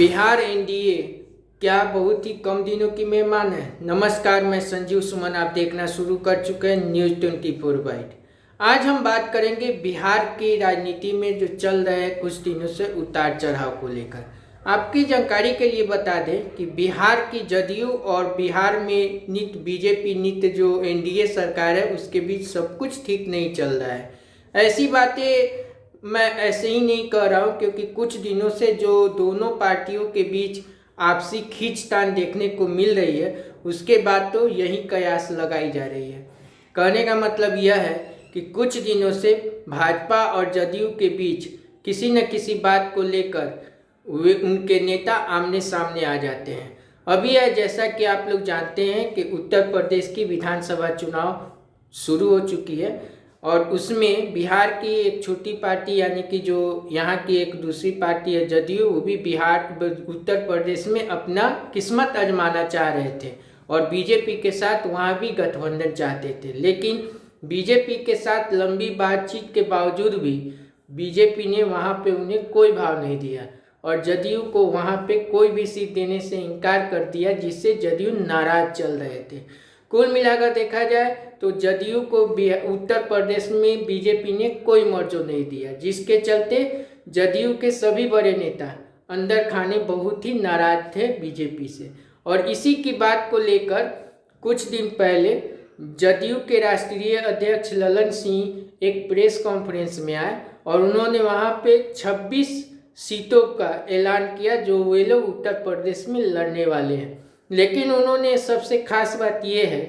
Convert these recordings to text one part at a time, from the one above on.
Bihar NDA क्या बहुत ही कम दिनों की मेहमान है। नमस्कार, मैं संजीव सुमन, आप देखना शुरू कर चुके हैं न्यूज़ 24 बाइट। आज हम बात करेंगे बिहार की राजनीति में जो चल रहे हैं कुछ दिनों से उतार चढ़ाव को लेकर। आपकी जानकारी के लिए बता दें कि बिहार की जदयू और बिहार में नित बीजेपी नित जो एनडीए सरकार है उसके बीच सब कुछ ठीक नहीं चल रहा है। ऐसी बातें मैं ऐसे ही नहीं कह रहा हूँ, क्योंकि कुछ दिनों से जो दोनों पार्टियों के बीच आपसी खींचतान देखने को मिल रही है उसके बाद तो यही कयास लगाई जा रही है। कहने का मतलब यह है कि कुछ दिनों से भाजपा और जदयू के बीच किसी न किसी बात को लेकर वे उनके नेता आमने सामने आ जाते हैं। अभी है, जैसा कि आप लोग जानते हैं कि उत्तर प्रदेश की विधानसभा चुनाव शुरू हो चुकी है और उसमें बिहार की एक छोटी पार्टी यानी कि जो यहाँ की एक दूसरी पार्टी है जदयू, वो भी उत्तर प्रदेश में अपना किस्मत आजमाना चाह रहे थे और बीजेपी के साथ वहाँ भी गठबंधन चाहते थे। लेकिन बीजेपी के साथ लंबी बातचीत के बावजूद भी बीजेपी ने वहाँ पे उन्हें कोई भाव नहीं दिया और जदयू को वहाँ पे कोई भी सीट देने से इनकार कर दिया, जिससे जदयू नाराज चल रहे थे। कुल मिलाकर देखा जाए तो जदयू को उत्तर प्रदेश में बीजेपी ने कोई मौजू नहीं दिया, जिसके चलते जदयू के सभी बड़े नेता अंदर खाने बहुत ही नाराज थे बीजेपी से। और इसी की बात को लेकर कुछ दिन पहले जदयू के राष्ट्रीय अध्यक्ष ललन सिंह एक प्रेस कॉन्फ्रेंस में आए और उन्होंने वहां पे 26 सीटों का ऐलान किया जो वे लोग उत्तर प्रदेश में लड़ने वाले हैं। लेकिन उन्होंने सबसे खास बात यह है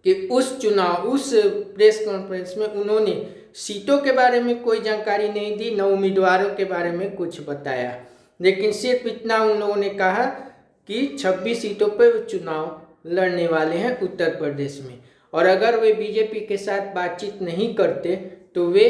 कि उस प्रेस कॉन्फ्रेंस में उन्होंने सीटों के बारे में कोई जानकारी नहीं दी, न उम्मीदवारों के बारे में कुछ बताया। लेकिन सिर्फ इतना उन लोगों ने कहा कि 26 सीटों पर चुनाव लड़ने वाले हैं उत्तर प्रदेश में, और अगर वे बीजेपी के साथ बातचीत नहीं करते तो वे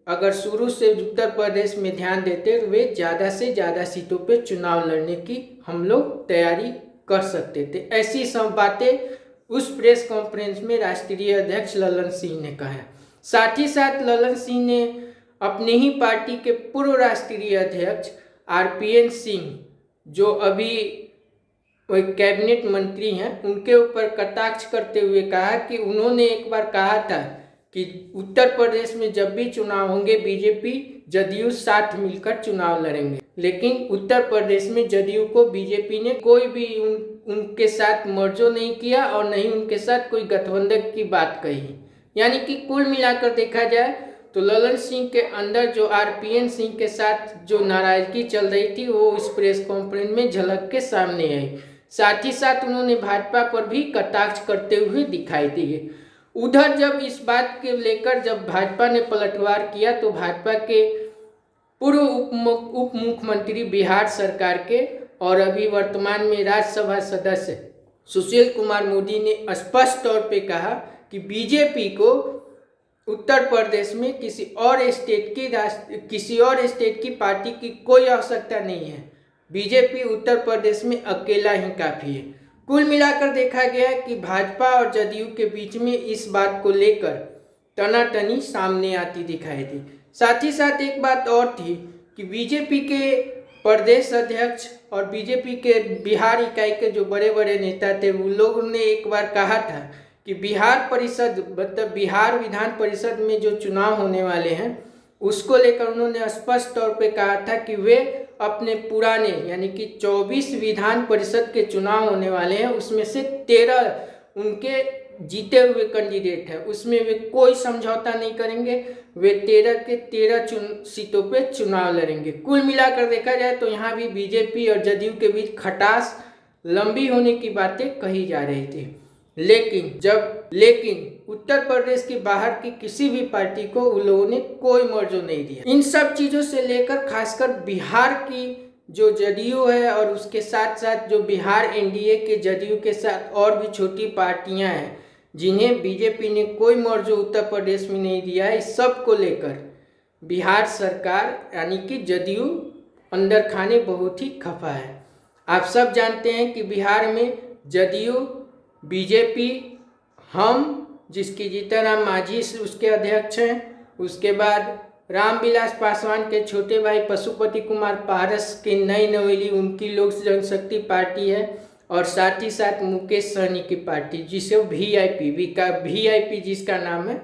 अगर शुरू से उत्तर प्रदेश में ध्यान देते तो वे ज़्यादा से ज़्यादा सीटों पर चुनाव लड़ने की हम लोग तैयारी कर सकते थे। ऐसी सब बातें उस प्रेस कॉन्फ्रेंस में राष्ट्रीय अध्यक्ष ललन सिंह ने कहा। साथ ही साथ ललन सिंह ने अपने ही पार्टी के पूर्व राष्ट्रीय अध्यक्ष आरपीएन सिंह, जो अभी कैबिनेट मंत्री हैं, उनके ऊपर कटाक्ष करते हुए कहा कि उन्होंने एक बार कहा था कि उत्तर प्रदेश में जब भी चुनाव होंगे बीजेपी जदयू साथ मिलकर चुनाव लड़ेंगे। लेकिन उत्तर प्रदेश में जदयू को बीजेपी ने कोई भी उनके साथ मर्जो नहीं किया और नहीं उनके साथ कोई गठबंधन की बात कही। यानी कि कुल मिलाकर देखा जाए तो ललन सिंह के अंदर जो आरपीएन सिंह के साथ जो नाराजगी चल रही थी वो इस प्रेस कॉन्फ्रेंस में झलक के सामने आई। साथ ही साथ उन्होंने भाजपा पर भी कटाक्ष करते हुए दिखाई दिए। उधर जब इस बात के लेकर जब भाजपा ने पलटवार किया तो भाजपा के पूर्व उप मुख्यमंत्री बिहार सरकार के और अभी वर्तमान में राज्यसभा सदस्य सुशील कुमार मोदी ने स्पष्ट तौर पे कहा कि बीजेपी को उत्तर प्रदेश में किसी और स्टेट की पार्टी की कोई आवश्यकता नहीं है। बीजेपी उत्तर प्रदेश में अकेला ही काफ़ी है। कुल मिलाकर देखा गया कि भाजपा और जदयू के बीच में इस बात को लेकर तनातनी सामने आती दिखाई दी। साथ ही साथ एक बात और थी कि बीजेपी के प्रदेश अध्यक्ष और बीजेपी के बिहार इकाई के जो बड़े बड़े नेता थे उन लोगों ने एक बार कहा था कि बिहार परिषद मतलब बिहार विधान परिषद में जो चुनाव होने वाले हैं उसको लेकर उन्होंने स्पष्ट तौर पे कहा था कि वे अपने पुराने यानी कि 24 विधान परिषद के चुनाव होने वाले हैं, उसमें से 13 उनके जीते हुए कैंडिडेट हैं, उसमें वे कोई समझौता नहीं करेंगे। वे 13 के 13 सीटों पे चुनाव लड़ेंगे। कुल मिलाकर देखा जाए तो यहाँ भी बीजेपी और जदयू के बीच खटास लंबी होने की बातें कही जा रही थी। लेकिन उत्तर प्रदेश के बाहर की किसी भी पार्टी को उन लोगों ने कोई मौजू नहीं दिया। इन सब चीज़ों से लेकर खासकर बिहार की जो जदयू है और उसके साथ साथ जो बिहार एनडीए के जदयू के साथ और भी छोटी पार्टियां हैं जिन्हें बीजेपी ने कोई मौजू उत्तर प्रदेश में नहीं दिया है, इस सब को लेकर बिहार सरकार यानी कि जदयू अंदर खाने बहुत ही खफा है। आप सब जानते हैं कि बिहार में जदयू बीजेपी हम जिसकी जीतन राम मांझी उसके अध्यक्ष हैं, उसके बाद रामविलास पासवान के छोटे भाई पशुपति कुमार पारस के नई नवेली उनकी लोक जनशक्ति पार्टी है, और साथ ही साथ मुकेश सहनी की पार्टी जिसे वीआईपी जिसका नाम है,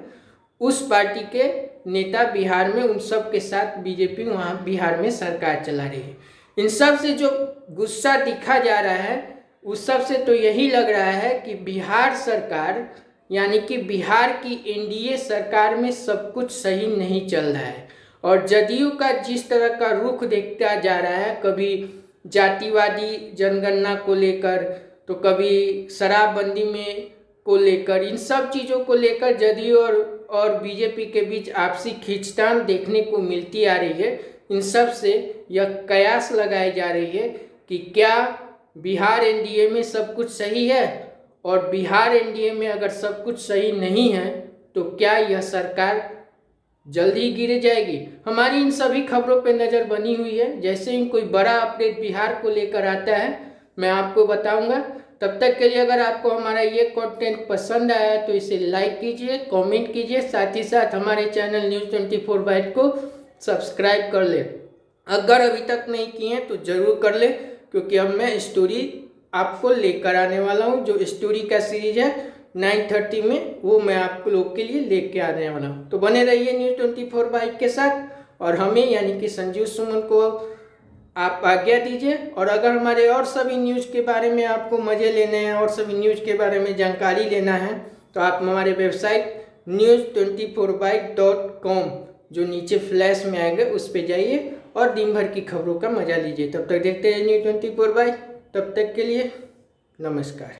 उस पार्टी के नेता बिहार में उन सब के साथ बीजेपी वहाँ बिहार में सरकार चला रही है। इन सब से जो गुस्सा दिखा जा रहा है उस सब से तो यही लग रहा है कि बिहार सरकार यानी कि बिहार की एनडीए सरकार में सब कुछ सही नहीं चल रहा है, और जदयू का जिस तरह का रुख देखता जा रहा है, कभी जातिवादी जनगणना को लेकर तो कभी शराबबंदी में को लेकर, इन सब चीज़ों को लेकर जदयू और बीजेपी के बीच आपसी खींचतान देखने को मिलती आ रही है। इन सब से यह कयास लगाई जा रही है कि क्या बिहार एनडीए में सब कुछ सही है, और बिहार एनडीए में अगर सब कुछ सही नहीं है तो क्या यह सरकार जल्दी गिर जाएगी। हमारी इन सभी खबरों पे नज़र बनी हुई है। जैसे ही कोई बड़ा अपडेट बिहार को लेकर आता है मैं आपको बताऊंगा। तब तक के लिए अगर आपको हमारा ये कंटेंट पसंद आया तो इसे लाइक कीजिए, कमेंट कीजिए, साथ ही साथ हमारे चैनल News24/byte को सब्सक्राइब कर ले। अगर अभी तक नहीं किए हैं तो ज़रूर कर ले, क्योंकि अब मैं स्टोरी आपको लेकर आने वाला हूँ। जो स्टोरी का सीरीज है 9:30 में, वो मैं आप लोग के लिए लेके आने वाला हूँ। तो बने रहिए News24/byte के साथ, और हमें यानी कि संजीव सुमन को आप आज्ञा दीजिए। और अगर हमारे और सभी न्यूज़ के बारे में आपको मज़े लेने हैं और सभी न्यूज़ के बारे में जानकारी लेना है तो आप हमारे वेबसाइट news24byte.com जो नीचे फ्लैश में आएगा उस पर जाइए और दिन भर की खबरों का मजा लीजिए। तब तक देखते हैं News24/byte। तब तक के लिए नमस्कार।